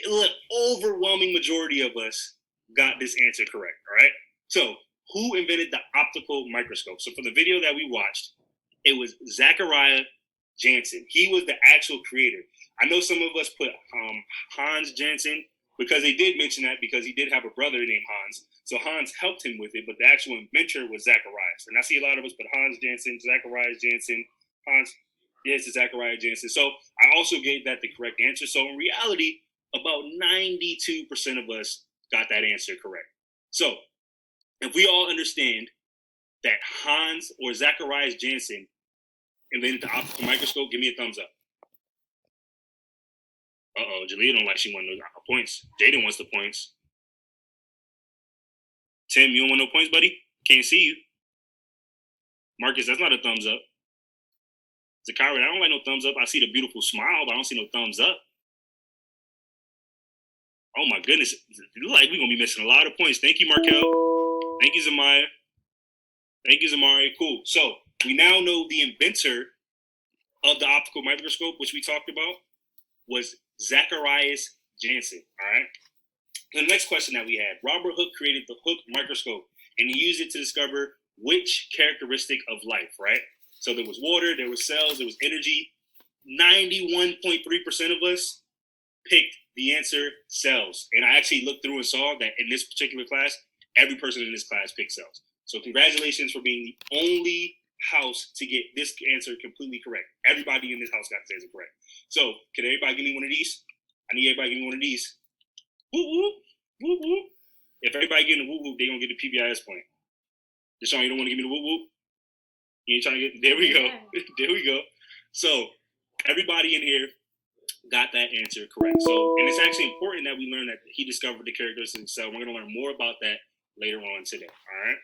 look, overwhelming majority of us got this answer correct. All right. So, who invented the optical microscope? So, for the video that we watched, it was Zachariah Jansen. He was the actual creator. I know some of us put Hans Jansen because they did mention that because he did have a brother named Hans. So Hans helped him with it, but the actual inventor was Zacharias. And I see a lot of us put Hans Jansen, Zacharias Jansen, Hans. Yes, it's Zachariah Jansen. So I also gave that the correct answer. So in reality, about 92% of us got that answer correct. So if we all understand that Hans or Zacharias Jansen invented the optical microscope, give me a thumbs up. Uh-oh, Jalea don't like she want no points. Jaden wants the points. Tim, you don't want no points, buddy? Can't see you. Marcus, that's not a thumbs up. Zakari, I don't like no thumbs up. I see the beautiful smile, but I don't see no thumbs up. Oh my goodness. It looks like we're going to be missing a lot of points. Thank you, Markel. Thank you, Zamaya. Thank you, Zamari. Cool. So we now know the inventor of the optical microscope, which we talked about, was Zacharias Jansen. All right. The next question that we had, Robert Hooke created the Hooke microscope, and he used it to discover which characteristic of life, right? So there was water, there was cells, there was energy. 91.3% of us picked the answer cells. And I actually looked through and saw that in this particular class, every person in this class picked cells. So congratulations for being the only house to get this answer completely correct. Everybody in this house got this answer correct. So can everybody give me one of these? I need everybody to give me one of these. Whoop, whoop, whoop, whoop. If everybody getting a whoop whoop, they're going to get the PBIS point. Deshaun, you don't want to give me the whoop whoop? You ain't trying to get, there we go. There we go. So everybody in here got that answer correct. So, and it's actually important that we learn that he discovered the characteristics of cell. We're going to learn more about that later on today. All right.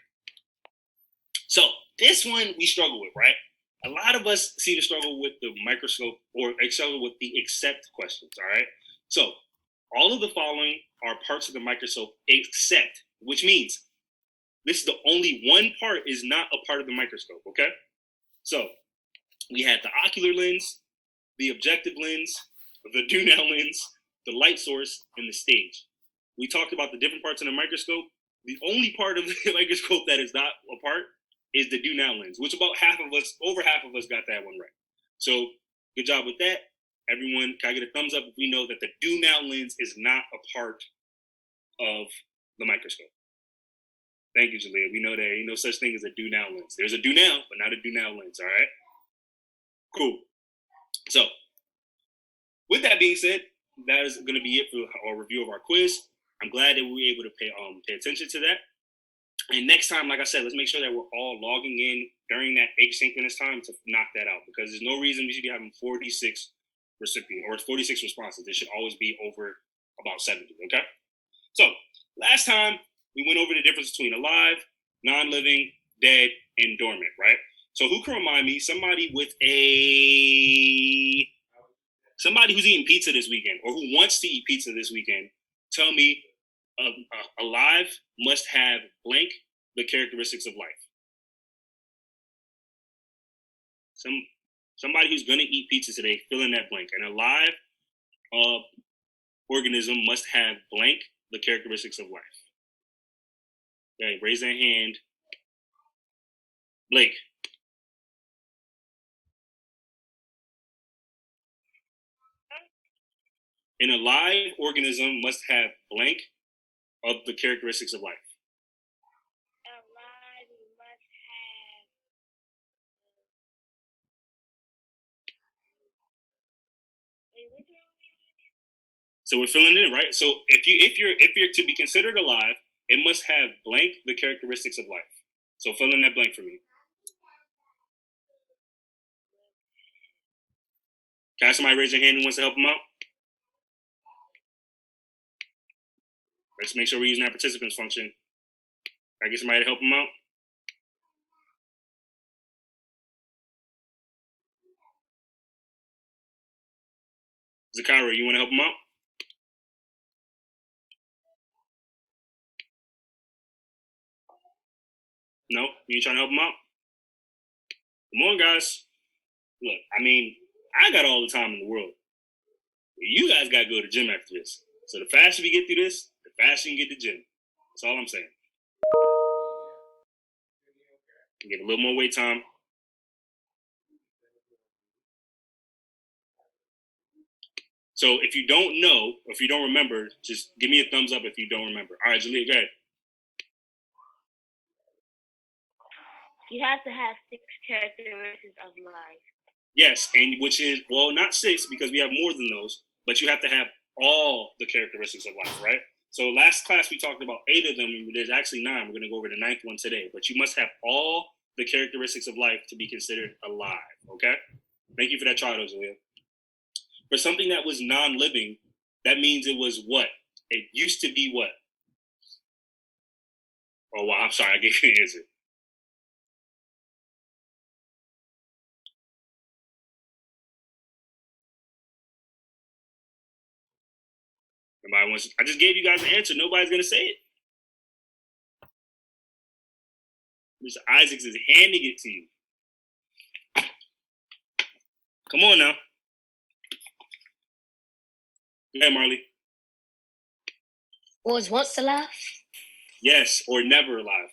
So this one we struggle with, right? A lot of us seem to struggle with the microscope or struggle with the except questions. All right. So all of the following are parts of the microscope except, which means this is the only one part is not a part of the microscope, okay? So we had the ocular lens, the objective lens, the Dunel lens, the light source, and the stage. We talked about the different parts of the microscope. The only part of the microscope that is not a part is the Dunel lens, which about half of us, over half of us got that one right. So good job with that. Everyone, can I get a thumbs up if we know that the Dunel lens is not a part of the microscope? Thank you, Jalea. We know that ain't no such thing as a Dunel lens. There's a Dunel, but not a Dunel lens, all right? Cool. So, with that being said, that is going to be it for our review of our quiz. I'm glad that we were able to pay attention to that. And next time, like I said, let's make sure that we're all logging in during that asynchronous time to knock that out, because there's no reason we should be having 46 recipients or 46 responses. There should always be over about 70, okay? So, last time, we went over the difference between alive, non-living, dead, and dormant, right? So who can remind me, somebody who's eating pizza this weekend or who wants to eat pizza this weekend, tell me alive must have blank the characteristics of life. Somebody who's going to eat pizza today, fill in that blank. An alive organism must have blank the characteristics of life. Okay, raise that hand. Blake. An alive organism must have blank of the characteristics of life. Alive must have. So we're filling in, right? So if you're to be considered alive, it must have blank the characteristics of life. So fill in that blank for me. Can I have somebody raise their hand who wants to help them out? Let's make sure we're using that participants function. Can I get somebody to help them out? Zakara, you want to help them out? No? You trying to help them out? Come on, guys. Look, I mean, I got all the time in the world. You guys got to go to the gym after this. So the faster we get through this, the faster you can get to gym. That's all I'm saying. Get a little more wait time. So if you don't know, or if you don't remember, just give me a thumbs up if you don't remember. All right, Jalea, go ahead. You have to have 6 characteristics of life. Yes, and which is, well, not 6 because we have more than those, but you have to have all the characteristics of life, right? So last class we talked about 8 of them, and there's actually 9. We're going to go over the 9th one today, but you must have all the characteristics of life to be considered alive, okay? Thank you for that try, Jalea. For something that was non-living, that means it was what? It used to be what? Oh, well, I'm sorry, I gave you the answer. Nobody wants. I just gave you guys an answer. Nobody's gonna say it. Mr. Isaacs is handing it to you. Come on now. Go ahead, Marley. Was once alive? Yes, or never alive.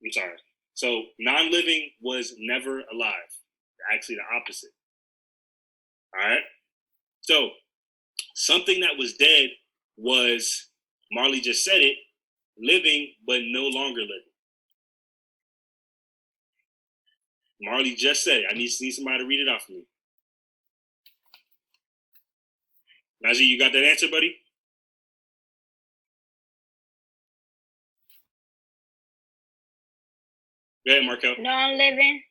I'm sorry. So non-living was never alive. Actually, the opposite. All right. So something that was dead was, Marley just said it, living but no longer living. Marley just said it. I need somebody to read it out for me. Najee, you got that answer, buddy? Go ahead, Markel. Non-living.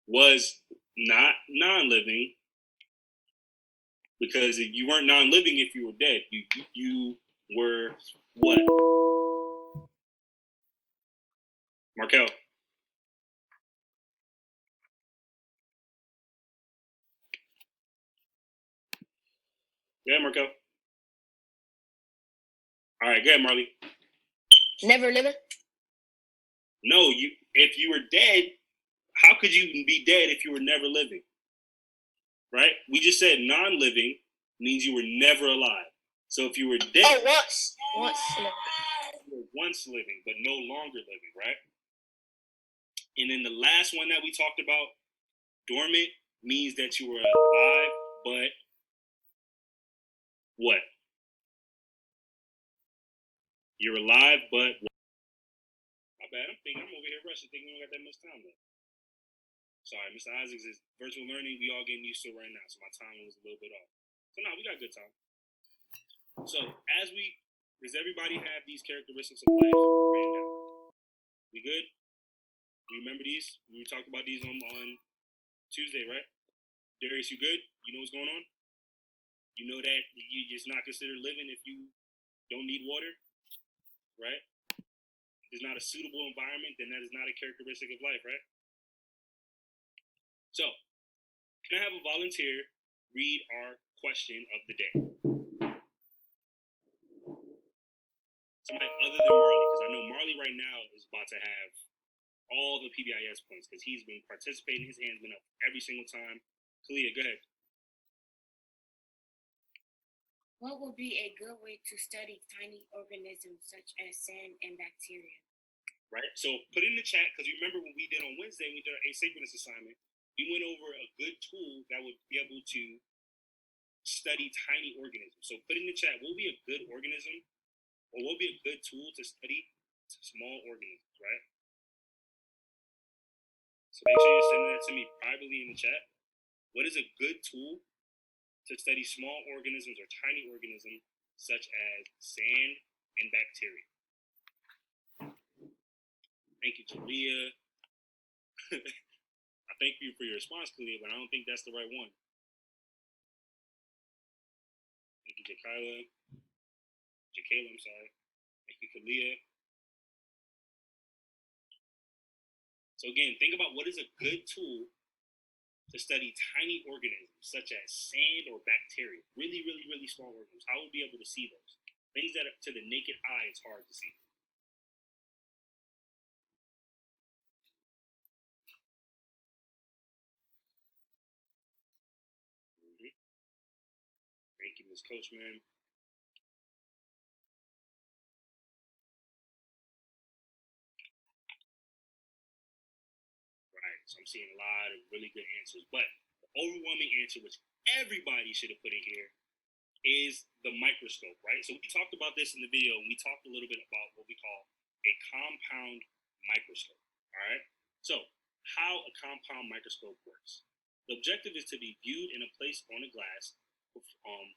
Was not non-living, because if you weren't non-living if you were dead. You were what? Markel. Yeah, Markel. All right, go ahead, Marley. Never living? No, if you were dead, how could you be dead if you were never living? Right? We just said non-living means you were never alive. So if you were dead, Oh, once living. you were once living, but no longer living, right? And then the last one that we talked about, dormant, means that you were alive, but what? You're alive, but what? My bad. I'm over here rushing, thinking we don't got that much time left. Sorry, Mr. Isaacs is virtual learning. We all getting used to it right now, so my timing was a little bit off. So no, we got good time. So does everybody have these characteristics of life written down? We good? You remember these? We talked about these on Tuesday, right? Darius, you good? You know what's going on? You know that it's not considered living if you don't need water, right? If it's not a suitable environment, then that is not a characteristic of life, right? So, can I have a volunteer read our question of the day? Somebody other than Marley, because I know Marley right now is about to have all the PBIS points because he's been participating. His hand's been up every single time. Kalia, go ahead. What would be a good way to study tiny organisms such as sand and bacteria? Right? So put in the chat, because you remember when we did on Wednesday, we did our asynchronous assignment, we went over a good tool that would be able to study tiny organisms. So put in the chat, what would be a good organism, or what would be a good tool to study small organisms, right? So make sure you're sending that to me privately in the chat. What is a good tool to study small organisms or tiny organisms such as sand and bacteria? Thank you, Talia. I thank you for your response, Kalia, but I don't think that's the right one. Thank you, Jakayla. I'm sorry. Thank you, Kalia. So again, think about what is a good tool to study tiny organisms such as sand or bacteria. Really, really, really small organisms. How would we be able to see those? Things that to the naked eye it's hard to see. Thank you, Ms. Coachman. Right, so I'm seeing a lot of really good answers, but the overwhelming answer, which everybody should have put in here, is the microscope, right? So we talked about this in the video, and we talked a little bit about what we call a compound microscope, all right? So how a compound microscope works. The objective is to be viewed in a place on a glass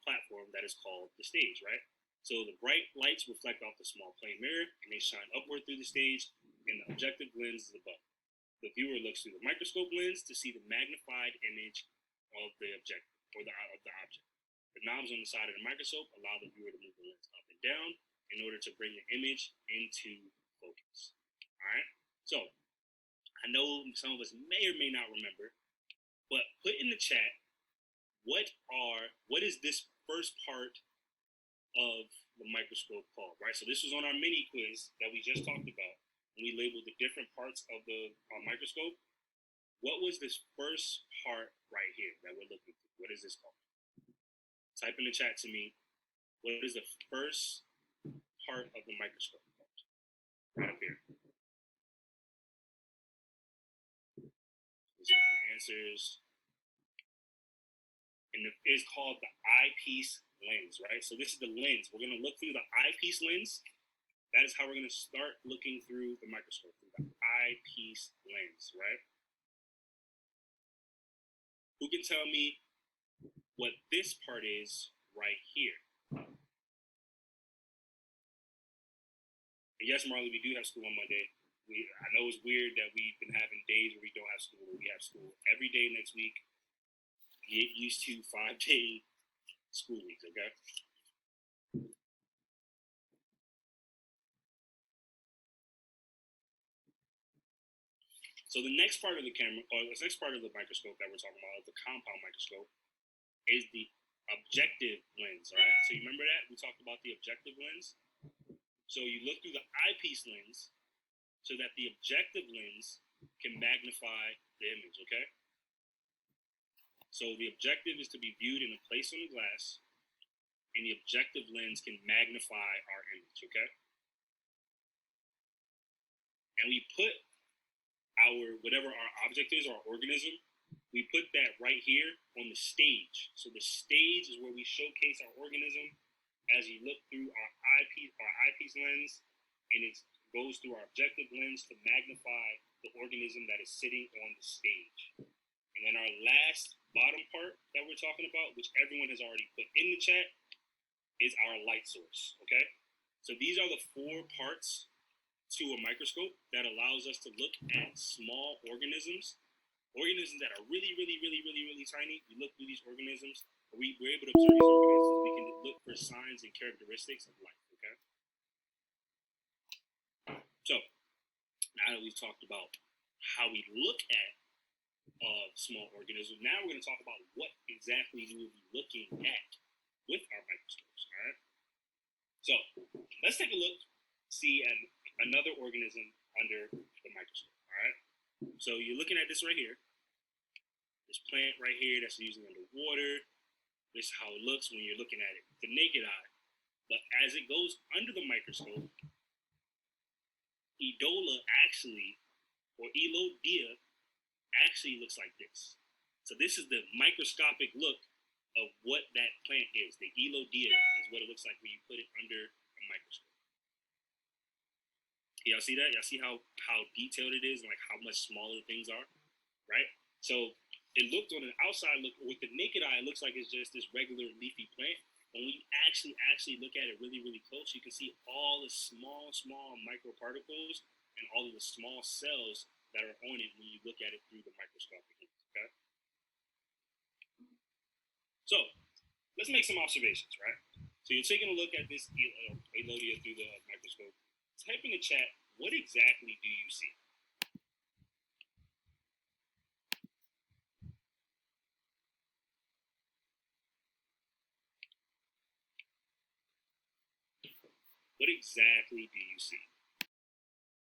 platform that is called the stage, right? So the bright lights reflect off the small plane mirror, and they shine upward through the stage, and the objective lens is above. The viewer looks through the microscope lens to see the magnified image of the objective, or of the object. The knobs on the side of the microscope allow the viewer to move the lens up and down in order to bring the image into focus. All right. So I know some of us may or may not remember, but put in the chat what is this first part of the microscope called, right? So this was on our mini quiz that we just talked about, and we labeled the different parts of the microscope. What was this first part right here that we're looking for? What is this called? Type in the chat to me. What is the first part of the microscope called? Right up here. These are the answers. And it's called the eyepiece lens, right? So this is the lens. We're going to look through the eyepiece lens. That is how we're going to start looking through the microscope, through the eyepiece lens, right? Who can tell me what this part is right here? And yes, Marley, we do have school on Monday. I know it's weird that we've been having days where we don't have school, but we have school every day next week. Get used to 5-day school weeks, okay? So the next part of the camera, or the next part of the microscope that we're talking about, the compound microscope, is the objective lens, all right? So you remember that? We talked about the objective lens. So you look through the eyepiece lens so that the objective lens can magnify the image, okay? So the objective is to be viewed in a place on the glass, and the objective lens can magnify our image, okay? And we put whatever our object is, our organism, we put that right here on the stage. So the stage is where we showcase our organism as you look through our eyepiece lens, and it goes through our objective lens to magnify the organism that is sitting on the stage. And then our last bottom part that we're talking about, which everyone has already put in the chat, is our light source, okay? So these are the 4 parts to a microscope that allows us to look at small organisms that are really, really, really, really, really tiny. We look through these organisms, we're able to observe these organisms, we can look for signs and characteristics of life, okay? So, now that we've talked about how we look at small organisms, now we're going to talk about what exactly we will be looking at with our microscopes, all right? So, let's take a look, see at another organism under the microscope, all right? So you're looking at this right here, this plant right here that's usually underwater. This is how it looks when you're looking at it with the naked eye. But as it goes under the microscope, Elodia actually looks like this. So this is the microscopic look of what that plant is. The Elodia is what it looks like when you put it under a microscope. Y'all see that? Y'all see how detailed it is and like how much smaller things are, right? So it looked on the outside, look with the naked eye, it looks like it's just this regular leafy plant. When we actually look at it really, really close, you can see all the small microparticles and all of the small cells that are on it when you look at it through the microscopic lens, okay? So let's make some observations, right? So you're taking a look at this Elodia through the microscope. Type in the chat, what exactly do you see? What exactly do you see?